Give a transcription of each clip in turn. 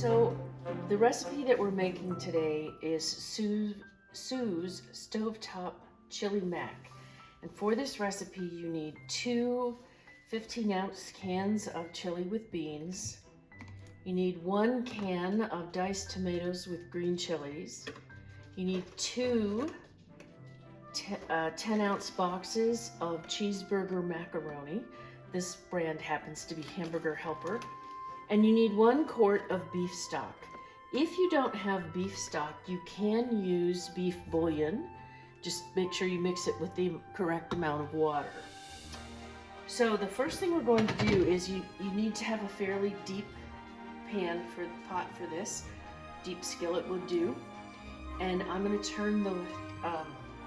So the recipe that we're making today is Sue's Stovetop Chili Mac. And for this recipe, you need 2 15-ounce cans of chili with beans. You need 1 can of diced tomatoes with green chilies. You need 2 10-ounce boxes of cheeseburger macaroni. This brand happens to be Hamburger Helper. And you need 1 quart of beef stock. If you don't have beef stock, you can use beef bouillon. Just make sure you mix it with the correct amount of water. So the first thing we're going to do is you need to have a fairly deep pan for the pot for this. Deep skillet would do. And I'm going to turn the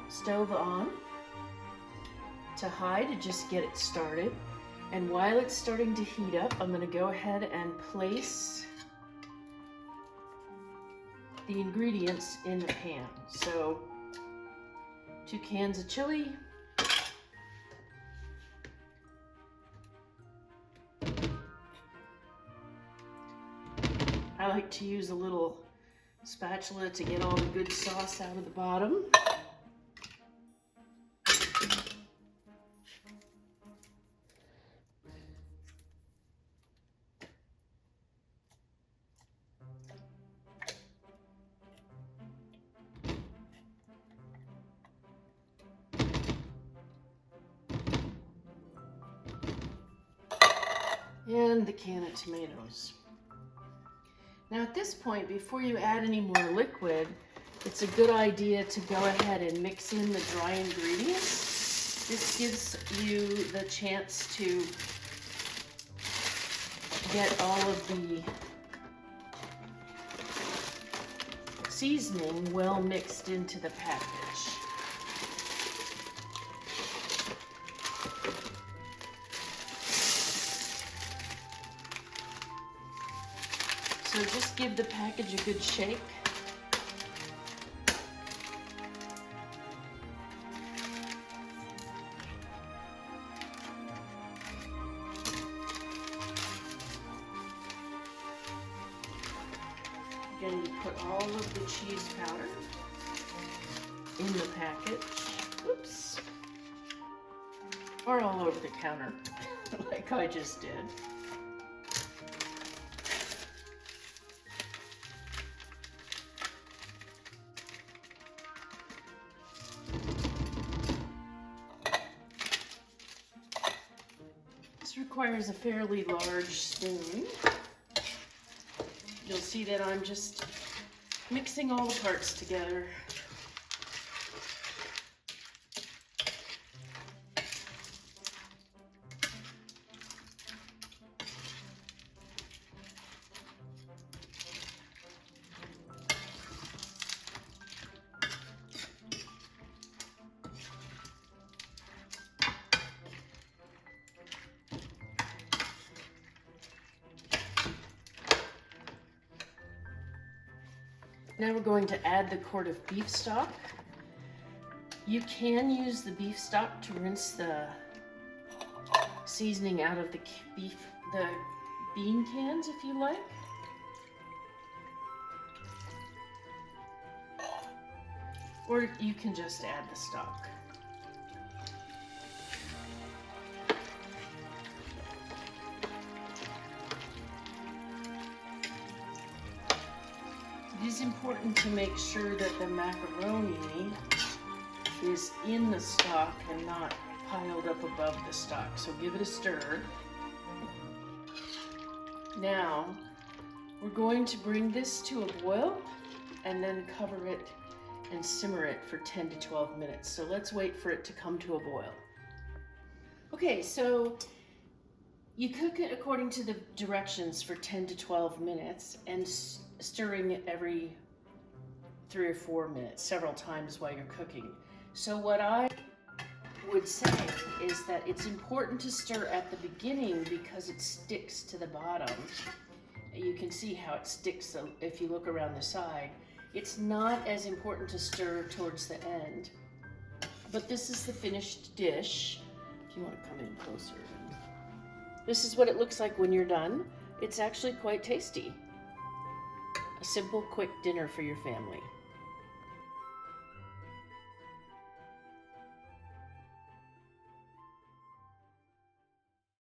stove on to high to just get it started. And while it's starting to heat up, I'm going to go ahead and place the ingredients in the pan. So 2 cans of chili, I like to use a little spatula to get all the good sauce out of the bottom. And the can of tomatoes. Now at this point, before you add any more liquid, it's a good idea to go ahead and mix in the dry ingredients. This gives you the chance to get all of the seasoning well mixed into the package. So just give the package a good shake. Again, you put all of the cheese powder in the package. Oops. Or all over the counter, like I just did. This requires a fairly large spoon. You'll see that I'm just mixing all the parts together. Now we're going to add the quart of beef stock. You can use the beef stock to rinse the seasoning out of the bean cans if you like. Or you can just add the stock. It is important to make sure that the macaroni is in the stock and not piled up above the stock. So give it a stir. Now, we're going to bring this to a boil and then cover it and simmer it for 10 to 12 minutes. So let's wait for it to come to a boil. Okay, so you cook it according to the directions for 10 to 12 minutes and stirring it every 3 or 4 minutes, several times while you're cooking. So what I would say is that it's important to stir at the beginning because it sticks to the bottom. You can see how it sticks if you look around the side. It's not as important to stir towards the end. But this is the finished dish. If you want to come in closer. This is what it looks like when you're done. It's actually quite tasty. simple, quick dinner for your family.